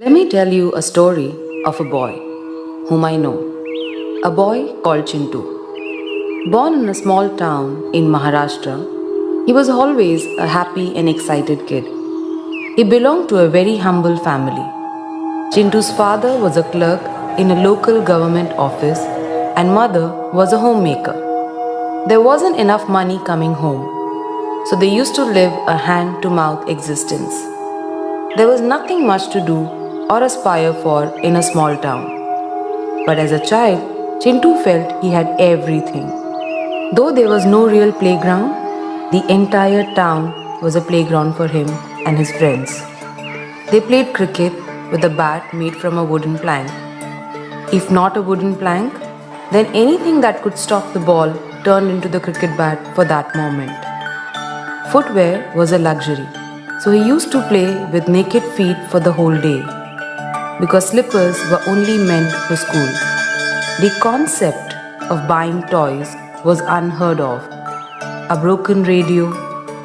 Let me tell you a story of a boy whom I know. A boy called Chintu. Born in a small town in Maharashtra, he was always a happy and excited kid. He belonged to a very humble family. Chintu's father was a clerk in a local government office and mother was a homemaker. There wasn't enough money coming home, so they used to live a hand-to-mouth existence. There was nothing much to do or aspire for in a small town. But as a child, Chintu felt he had everything. Though there was no real playground, the entire town was a playground for him and his friends. They played cricket with a bat made from a wooden plank. If not a wooden plank, then anything that could stop the ball turned into the cricket bat for that moment. Footwear was a luxury, so he used to play with naked feet for the whole day, because slippers were only meant for school. The concept of buying toys was unheard of. A broken radio,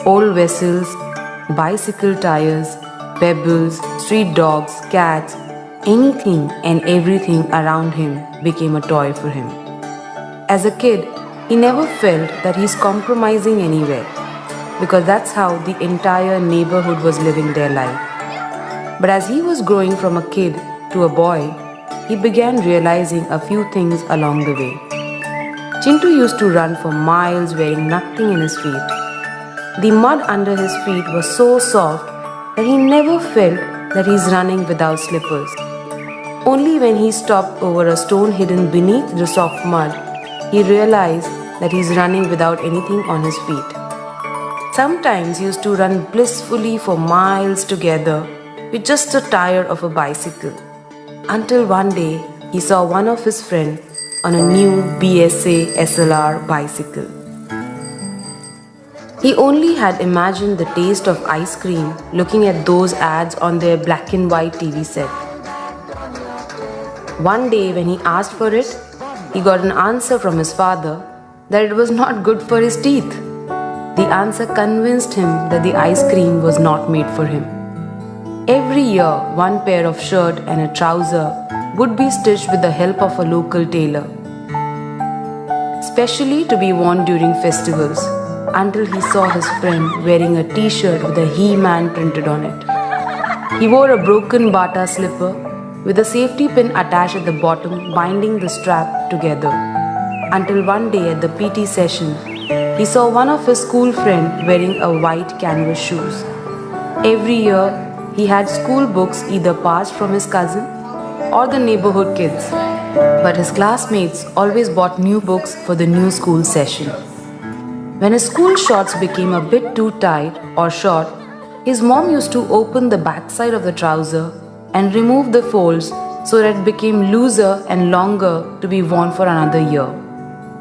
old vessels, bicycle tires, pebbles, street dogs, cats, anything and everything around him became a toy for him. As a kid, he never felt that he's compromising anywhere, because that's how the entire neighborhood was living their life. But as he was growing from a kid to a boy, he began realizing a few things along the way. Chintu used to run for miles wearing nothing in his feet. The mud under his feet was so soft that he never felt that he's running without slippers. Only when he stopped over a stone hidden beneath the soft mud, he realized that he's running without anything on his feet. Sometimes he used to run blissfully for miles together with just a tire of a bicycle, until one day he saw one of his friends on a new BSA SLR bicycle. He only had imagined the taste of ice cream looking at those ads on their black and white TV set. One day when he asked for it, he got an answer from his father that it was not good for his teeth. The answer convinced him that the ice cream was not made for him. Every year, one pair of shirt and a trouser would be stitched with the help of a local tailor, specially to be worn during festivals, until he saw his friend wearing a t-shirt with a He-Man printed on it. He wore a broken Bata slipper with a safety pin attached at the bottom binding the strap together, until one day at the PT session, he saw one of his school friends wearing a white canvas shoes. Every year, he had school books either passed from his cousin or the neighborhood kids, but his classmates always bought new books for the new school session. When his school shorts became a bit too tight or short, his mom used to open the backside of the trouser and remove the folds so that it became looser and longer to be worn for another year.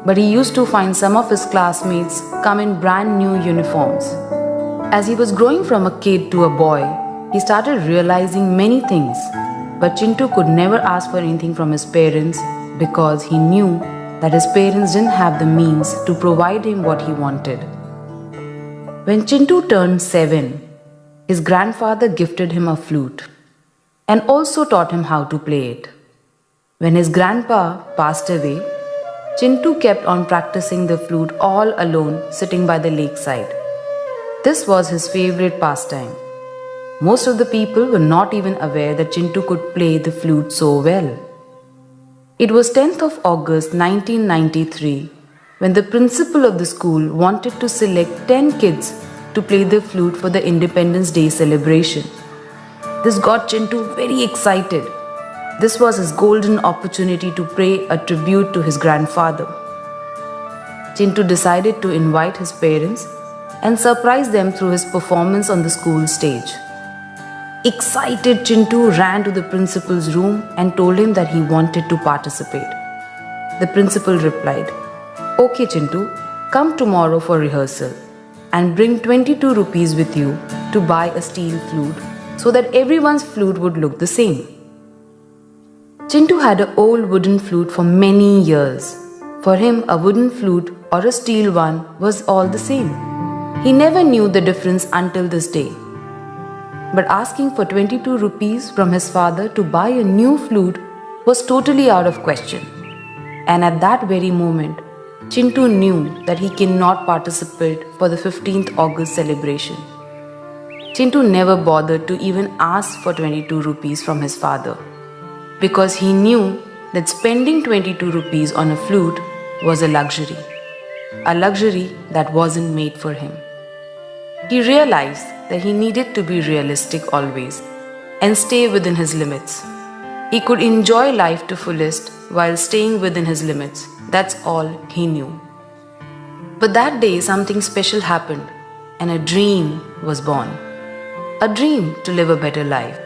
But he used to find some of his classmates come in brand new uniforms. As he was growing from a kid to a boy, he started realizing many things, but Chintu could never ask for anything from his parents because he knew that his parents didn't have the means to provide him what he wanted. When Chintu turned 7, his grandfather gifted him a flute and also taught him how to play it. When his grandpa passed away, Chintu kept on practicing the flute all alone, sitting by the lakeside. This was his favorite pastime. Most of the people were not even aware that Chintu could play the flute so well. It was 10th of August 1993 when the principal of the school wanted to select 10 kids to play the flute for the Independence Day celebration. This got Chintu very excited. This was his golden opportunity to pay a tribute to his grandfather. Chintu decided to invite his parents and surprise them through his performance on the school stage. Excited, Chintu ran to the principal's room and told him that he wanted to participate. The principal replied, "Okay Chintu, come tomorrow for rehearsal and bring 22 rupees with you to buy a steel flute so that everyone's flute would look the same." Chintu had an old wooden flute for many years. For him, a wooden flute or a steel one was all the same. He never knew the difference until this day. But asking for 22 rupees from his father to buy a new flute was totally out of question. And at that very moment, Chintu knew that he cannot participate for the 15th August celebration. Chintu never bothered to even ask for 22 rupees from his father because he knew that spending 22 rupees on a flute was a luxury that wasn't made for him. He realized that he needed to be realistic always and stay within his limits. He could enjoy life to fullest while staying within his limits. That's all he knew. But that day something special happened and a dream was born. A dream to live a better life.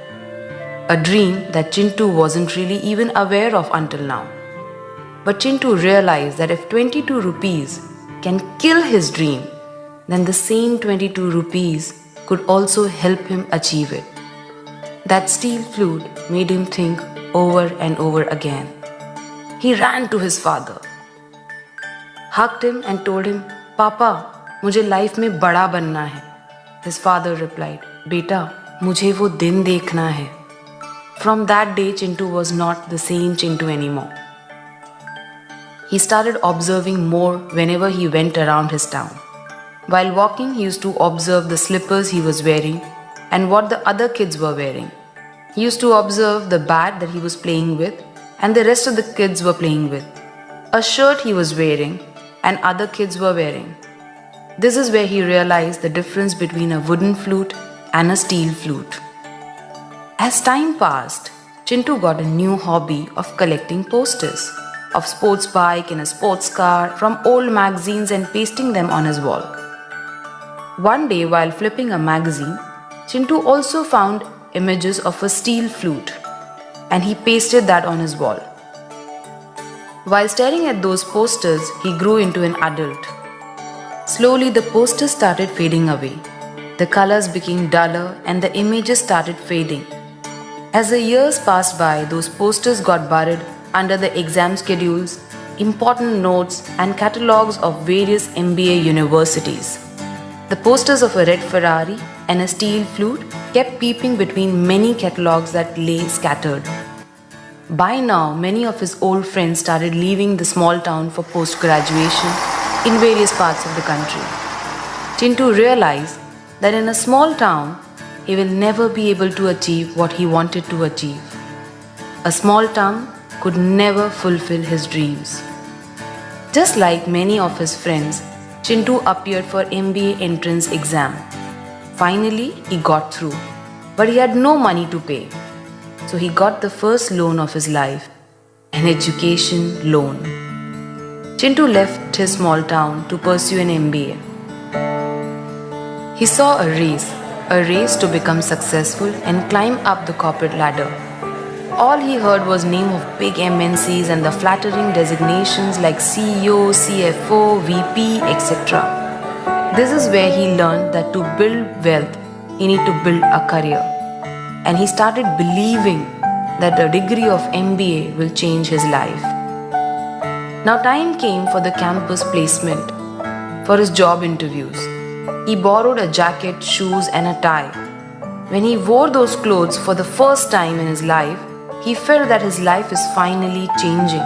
A dream that Chintu wasn't really even aware of until now. But Chintu realized that if 22 rupees can kill his dream, then the same 22 rupees could also help him achieve it. That steel flute made him think over and over again. He ran to his father, hugged him and told him, "Papa, मुझे life में बड़ा बनना है." His father replied, "बेटा, मुझे वो दिन देखना है." From that day, Chintu was not the same Chintu anymore. He started observing more whenever he went around his town. While walking, he used to observe the slippers he was wearing and what the other kids were wearing. He used to observe the bat that he was playing with and the rest of the kids were playing with, a shirt he was wearing and other kids were wearing. This is where he realized the difference between a wooden flute and a steel flute. As time passed, Chintu got a new hobby of collecting posters of sports bike and a sports car from old magazines and pasting them on his wall. One day while flipping a magazine, Chintu also found images of a steel flute and he pasted that on his wall. While staring at those posters, he grew into an adult. Slowly the posters started fading away. The colors became duller and the images started fading. As the years passed by, those posters got buried under the exam schedules, important notes and catalogues of various MBA universities. The posters of a red Ferrari and a steel flute kept peeping between many catalogues that lay scattered. By now, many of his old friends started leaving the small town for post-graduation in various parts of the country. Chintu realized that in a small town, he will never be able to achieve what he wanted to achieve. A small town could never fulfill his dreams. Just like many of his friends, Chintu appeared for MBA entrance exam. Finally, he got through, but he had no money to pay. So he got the first loan of his life, an education loan. Chintu left his small town to pursue an MBA. He saw a race to become successful and climb up the corporate ladder. All he heard was name of big MNCs and the flattering designations like CEO, CFO, VP, etc. This is where he learned that to build wealth, he need to build a career. And he started believing that a degree of MBA will change his life. Now time came for the campus placement, for his job interviews. He borrowed a jacket, shoes and a tie. When he wore those clothes for the first time in his life, he felt that his life is finally changing.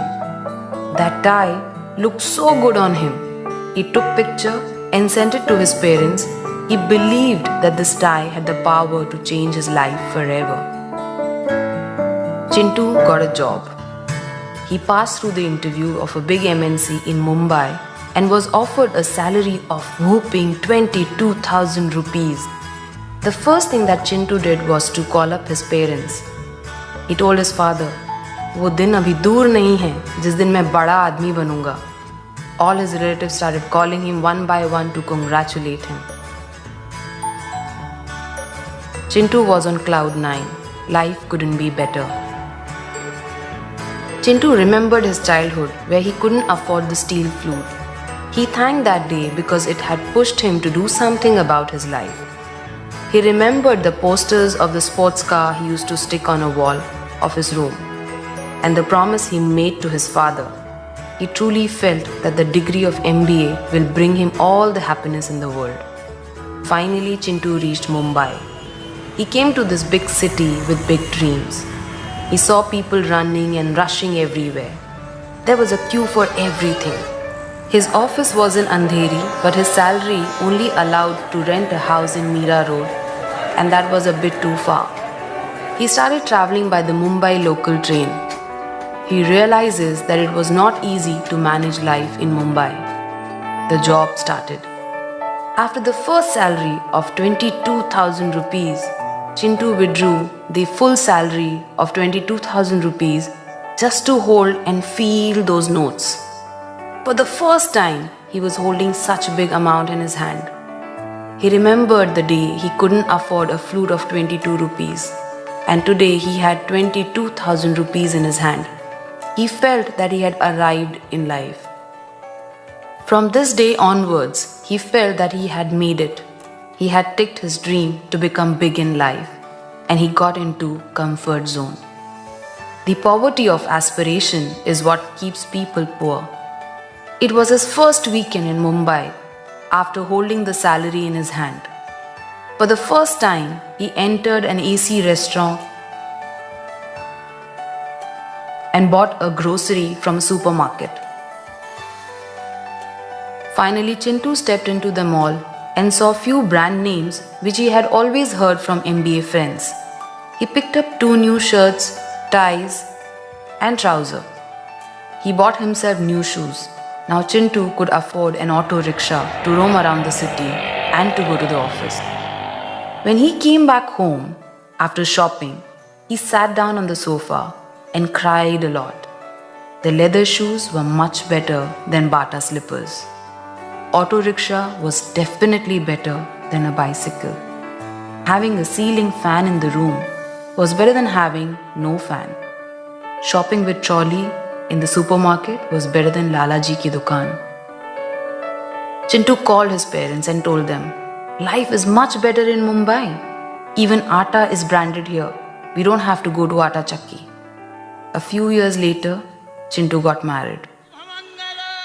That tie looked so good on him. He took picture and sent it to his parents. He believed that this tie had the power to change his life forever. Chintu got a job. He passed through the interview of a big MNC in Mumbai and was offered a salary of whopping 22,000 rupees. The first thing that Chintu did was to call up his parents. He told his father, "वो दिन अभी दूर नहीं है जिस दिन मैं बड़ा आदमी बनूंगा." All his relatives started calling him one by one to congratulate him. Chintu was on cloud 9. Life couldn't be better. Chintu remembered his childhood where he couldn't afford the steel flute. He thanked that day because it had pushed him to do something about his life. He remembered the posters of the sports car he used to stick on a wall of his room and the promise he made to his father. He truly felt that the degree of MBA will bring him all the happiness in the world. Finally, Chintu reached Mumbai. He came to this big city with big dreams. He saw people running and rushing everywhere. There was a queue for everything. His office was in Andheri, but his salary only allowed to rent a house in Mira Road, and that was a bit too far. He started traveling by the Mumbai local train. He realizes that it was not easy to manage life in Mumbai. The job started. After the first salary of 22,000 rupees, Chintu withdrew the full salary of 22,000 rupees just to hold and feel those notes. For the first time, he was holding such a big amount in his hand. He remembered the day he couldn't afford a flute of 22 rupees, and today he had 22,000 rupees in his hand. He felt that he had arrived in life. From this day onwards, he felt that he had made it. He had ticked his dream to become big in life, and he got into comfort zone. The poverty of aspiration is what keeps people poor. It was his first weekend in Mumbai after holding the salary in his hand. For the first time, he entered an AC restaurant and bought a grocery from a supermarket. Finally, Chintu stepped into the mall and saw few brand names which he had always heard from MBA friends. He picked up 2 new shirts, ties and trousers. He bought himself new shoes. Now Chintu could afford an auto rickshaw to roam around the city and to go to the office. When he came back home after shopping, he sat down on the sofa and cried a lot. The leather shoes were much better than Bata slippers. Auto rickshaw was definitely better than a bicycle. Having a ceiling fan in the room was better than having no fan. Shopping with trolley in the supermarket was better than Lalaji ki dukaan. Chintu called his parents and told them, life is much better in Mumbai. Even atta is branded here. We don't have to go to atta chakki. A few years later, Chintu got married.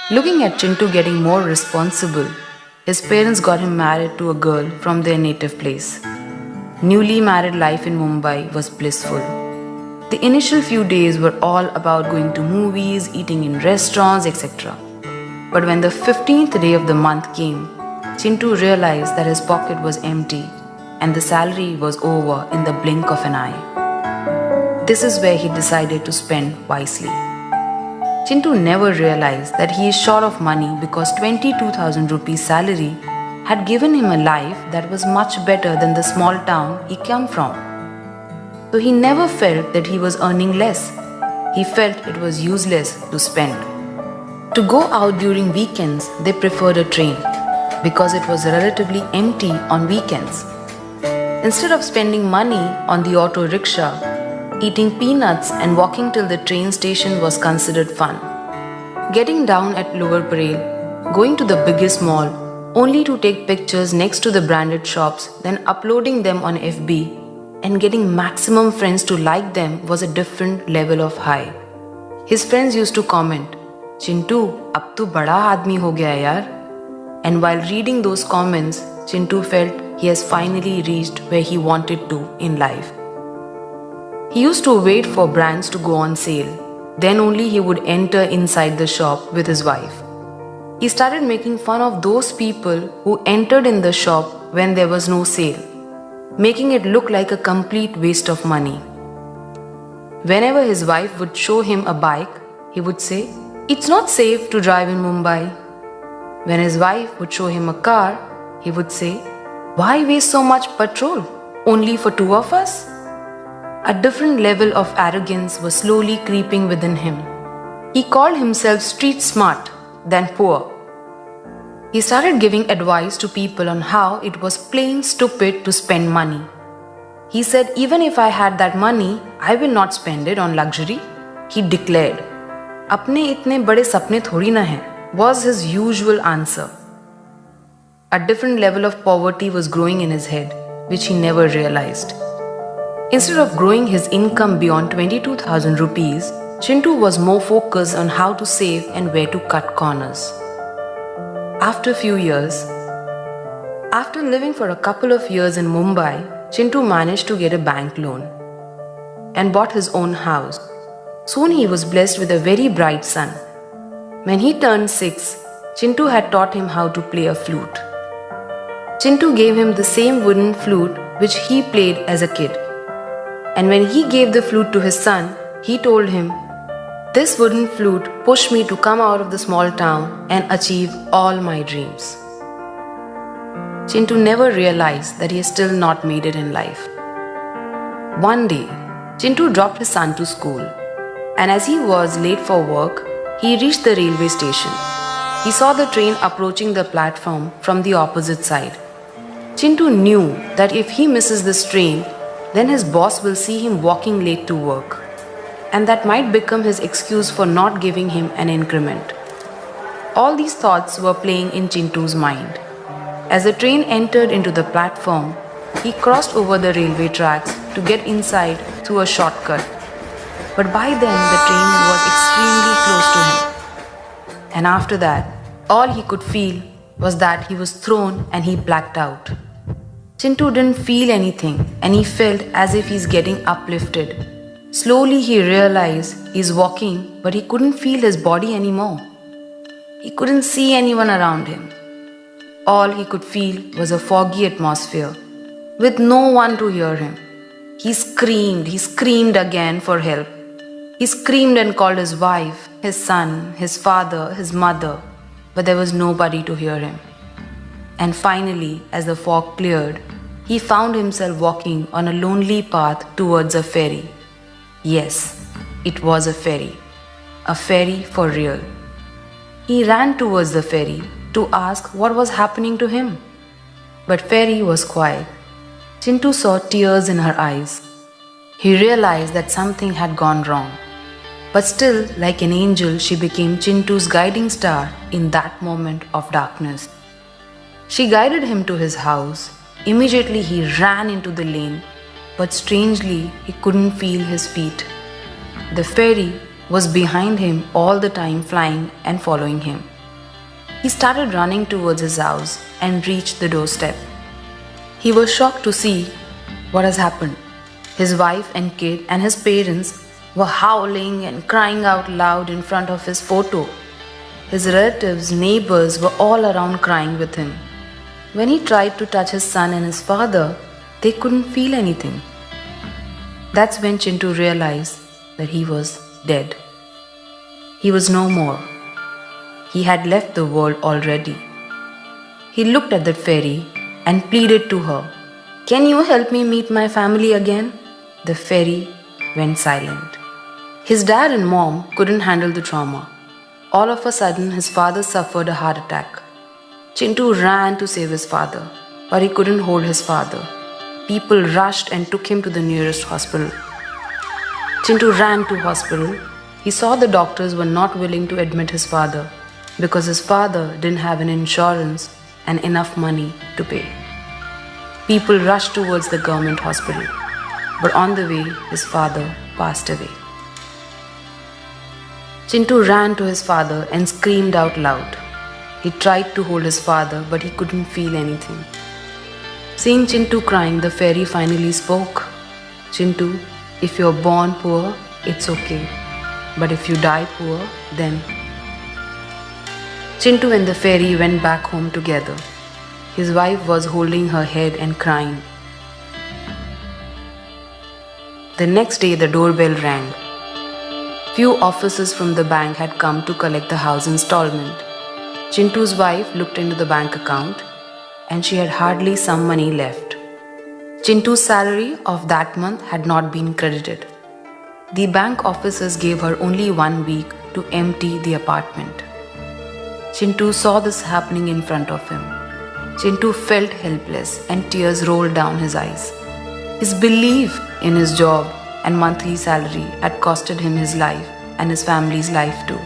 Looking at Chintu getting more responsible, his parents got him married to a girl from their native place. Newly married life in Mumbai was blissful. The initial few days were all about going to movies, eating in restaurants, etc. But when the 15th day of the month came, Chintu realized that his pocket was empty and the salary was over in the blink of an eye. This is where he decided to spend wisely. Chintu never realized that he is short of money because 22,000 rupees salary had given him a life that was much better than the small town he came from. So he never felt that he was earning less. He felt it was useless to spend. To go out during weekends, they preferred a train because it was relatively empty on weekends. Instead of spending money on the auto rickshaw, eating peanuts and walking till the train station was considered fun. Getting down at Lower Parel, going to the biggest mall, only to take pictures next to the branded shops, then uploading them on FB, and getting maximum friends to like them was a different level of high. His friends used to comment, Chintu, ab tu bada aadmi ho gaya yaar. And while reading those comments, Chintu felt he has finally reached where he wanted to in life. He used to wait for brands to go on sale. Then only he would enter inside the shop with his wife. He started making fun of those people who entered in the shop when there was no sale, making it look like a complete waste of money. Whenever his wife would show him a bike, he would say, "It's not safe to drive in Mumbai." When his wife would show him a car, he would say, "Why waste so much petrol? Only for 2 of us?" A different level of arrogance was slowly creeping within him. He called himself street smart than poor. He started giving advice to people on how it was plain stupid to spend money. He said, even if I had that money, I will not spend it on luxury. He declared, "Apne itne bade sapne thodi na hai," was his usual answer. A different level of poverty was growing in his head, which he never realized. Instead of growing his income beyond 22,000 rupees, Chintu was more focused on how to save and where to cut corners. After a few years, after living for a couple of years in Mumbai, Chintu managed to get a bank loan and bought his own house. Soon he was blessed with a very bright son. When he turned 6, Chintu had taught him how to play a flute. Chintu gave him the same wooden flute which he played as a kid. And when he gave the flute to his son, he told him, "This wooden flute pushed me to come out of the small town and achieve all my dreams." Chintu never realized that he has still not made it in life. One day, Chintu dropped his son to school, and as he was late for work, he reached the railway station. He saw the train approaching the platform from the opposite side. Chintu knew that if he misses this train, then his boss will see him walking late to work, and that might become his excuse for not giving him an increment. All these thoughts were playing in Chintu's mind. As the train entered into the platform, he crossed over the railway tracks to get inside through a shortcut. But by then the train was extremely close to him. And after that, all he could feel was that he was thrown and he blacked out. Chintu didn't feel anything and he felt as if he's getting uplifted. Slowly he realized he's walking, but he couldn't feel his body anymore. He couldn't see anyone around him. All he could feel was a foggy atmosphere, with no one to hear him. He screamed again for help. He screamed and called his wife, his son, his father, his mother, but there was nobody to hear him. And finally, as the fog cleared, he found himself walking on a lonely path towards a ferry. Yes, it was a ferry for real. He ran towards the ferry to ask what was happening to him. But ferry was quiet. Chintu saw tears in her eyes. He realized that something had gone wrong. But still, like an angel, she became Chintu's guiding star in that moment of darkness. She guided him to his house. Immediately he ran into the lane, but strangely he couldn't feel his feet. The ferry was behind him all the time, flying and following him. He started running towards his house and reached the doorstep. He was shocked to see what has happened. His wife and kid and his parents were howling and crying out loud in front of his photo. His relatives, neighbors were all around crying with him. When he tried to touch his son and his father, they couldn't feel anything. That's when Chintu realized that he was dead. He was no more. He had left the world already. He looked at that ferry and pleaded to her, "Can you help me meet my family again?" The ferry went silent. His dad and mom couldn't handle the trauma. All of a sudden, his father suffered a heart attack. Chintu ran to save his father, but he couldn't hold his father. People rushed and took him to the nearest hospital. Chintu ran to hospital. He saw the doctors were not willing to admit his father because his father didn't have an insurance and enough money to pay. People rushed towards the government hospital, but on the way, his father passed away. Chintu ran to his father and screamed out loud. He tried to hold his father, but he couldn't feel anything. Seeing Chintu crying, the fairy finally spoke. "Chintu, if you're born poor, it's okay. But if you die poor, then..." Chintu and the fairy went back home together. His wife was holding her head and crying. The next day, the doorbell rang. Few officers from the bank had come to collect the house installment. Chintu's wife looked into the bank account and she had hardly some money left. Chintu's salary of that month had not been credited. The bank officers gave her only 1 week to empty the apartment. Chintu saw this happening in front of him. Chintu felt helpless and tears rolled down his eyes. His belief in his job and monthly salary had costed him his life and his family's life too.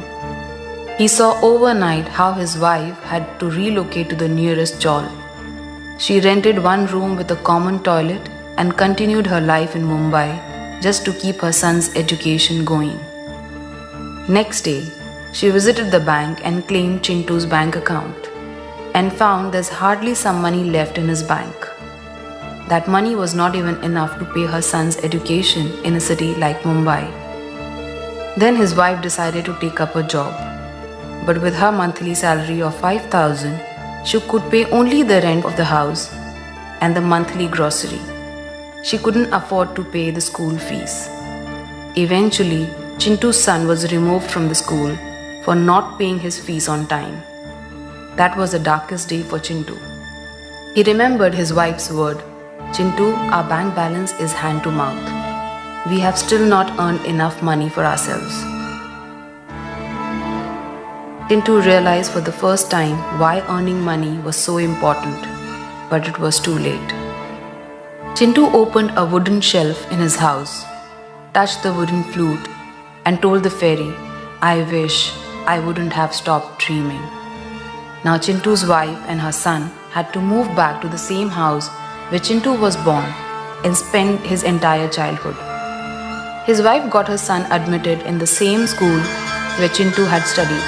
He saw overnight how his wife had to relocate to the nearest chawl. She rented one room with a common toilet and continued her life in Mumbai just to keep her son's education going. Next day, she visited the bank and claimed Chintu's bank account and found there's hardly some money left in his bank. that money was not even enough to pay her son's education in a city like Mumbai. Then his wife decided to take up a job. But with her monthly salary of 5,000, she could pay only the rent of the house and the monthly grocery. She couldn't afford to pay the school fees. Eventually, Chintu's son was removed from the school for not paying his fees on time. That was the darkest day for Chintu. He remembered his wife's word, "Chintu, our bank balance is hand to mouth. We have still not earned enough money for ourselves." Chintu realized for the first time why earning money was so important, but it was too late. Chintu opened a wooden shelf in his house, touched the wooden flute, and told the fairy, "I wish I wouldn't have stopped dreaming." Now Chintu's wife and her son had to move back to the same house where Chintu was born and spend his entire childhood. His wife got her son admitted in the same school where Chintu had studied.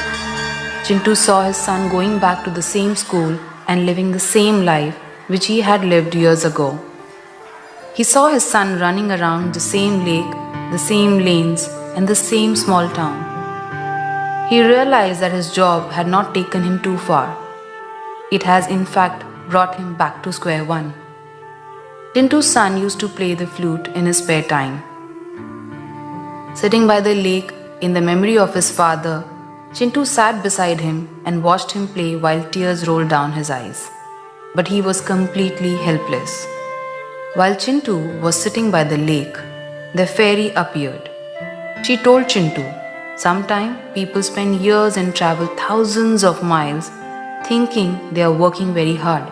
Chintu saw his son going back to the same school and living the same life which he had lived years ago. He saw his son running around the same lake, the same lanes, and the same small town. He realized that his job had not taken him too far. It has in fact brought him back to square one. Chintu's son used to play the flute in his spare time. Sitting by the lake in the memory of his father, Chintu sat beside him and watched him play while tears rolled down his eyes. But he was completely helpless. While Chintu was sitting by the lake, the fairy appeared. She told Chintu, "Sometimes people spend years and travel thousands of miles thinking they are working very hard.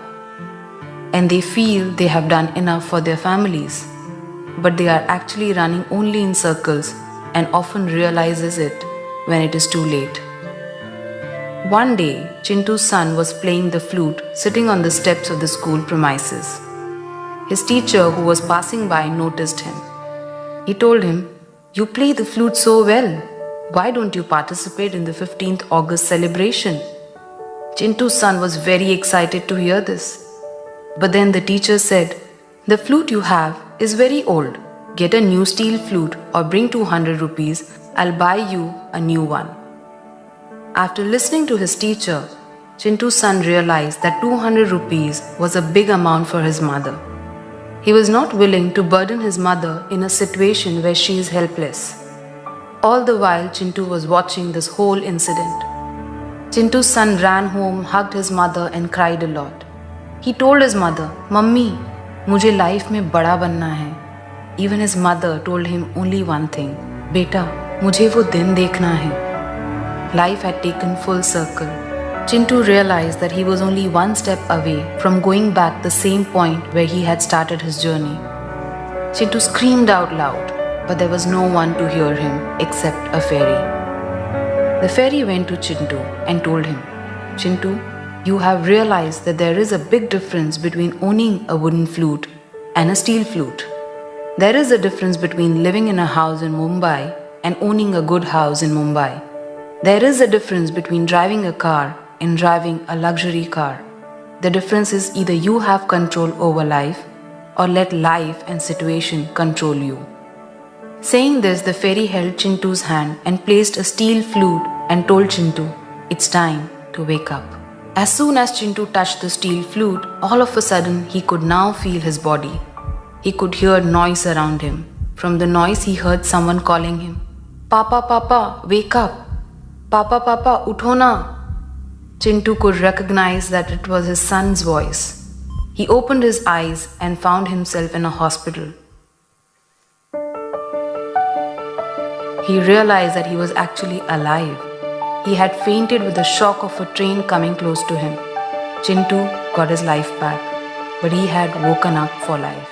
And they feel they have done enough for their families. But they are actually running only in circles and often realizes it when it is too late." One day, Chintu's son was playing the flute sitting on the steps of the school premises. His teacher, who was passing by, noticed him. He told him, "You play the flute so well. Why don't you participate in the 15th August celebration?" Chintu's son was very excited to hear this. But then the teacher said, "The flute you have is very old. Get a new steel flute or bring 200 rupees. I'll buy you a new one." After listening to his teacher, Chintu's son realized that 200 rupees was a big amount for his mother. He was not willing to burden his mother in a situation where she is helpless. All the while, Chintu was watching this whole incident. Chintu's son ran home, hugged his mother and cried a lot. He told his mother, "Mummy, मुझे life में बड़ा बनना है." Even his mother told him only one thing, "बेटा, मुझे वो दिन देखना है." Life had taken full circle. Chintu realized that he was only one step away from going back the same point where he had started his journey. Chintu screamed out loud, but there was no one to hear him except a fairy. The fairy went to Chintu and told him, "Chintu, you have realized that there is a big difference between owning a wooden flute and a steel flute. There is a difference between living in a house in Mumbai and owning a good house in Mumbai. There is a difference between driving a car and driving a luxury car. The difference is either you have control over life or let life and situation control you." Saying this, the fairy held Chintu's hand and placed a steel flute and told Chintu, "It's time to wake up." As soon as Chintu touched the steel flute, all of a sudden he could now feel his body. He could hear noise around him. From the noise he heard someone calling him, "Papa, Papa, wake up! Papa, Papa, utho na!" Chintu could recognize that it was his son's voice. He opened his eyes and found himself in a hospital. He realized that he was actually alive. He had fainted with the shock of a train coming close to him. Chintu got his life back, but he had woken up for life.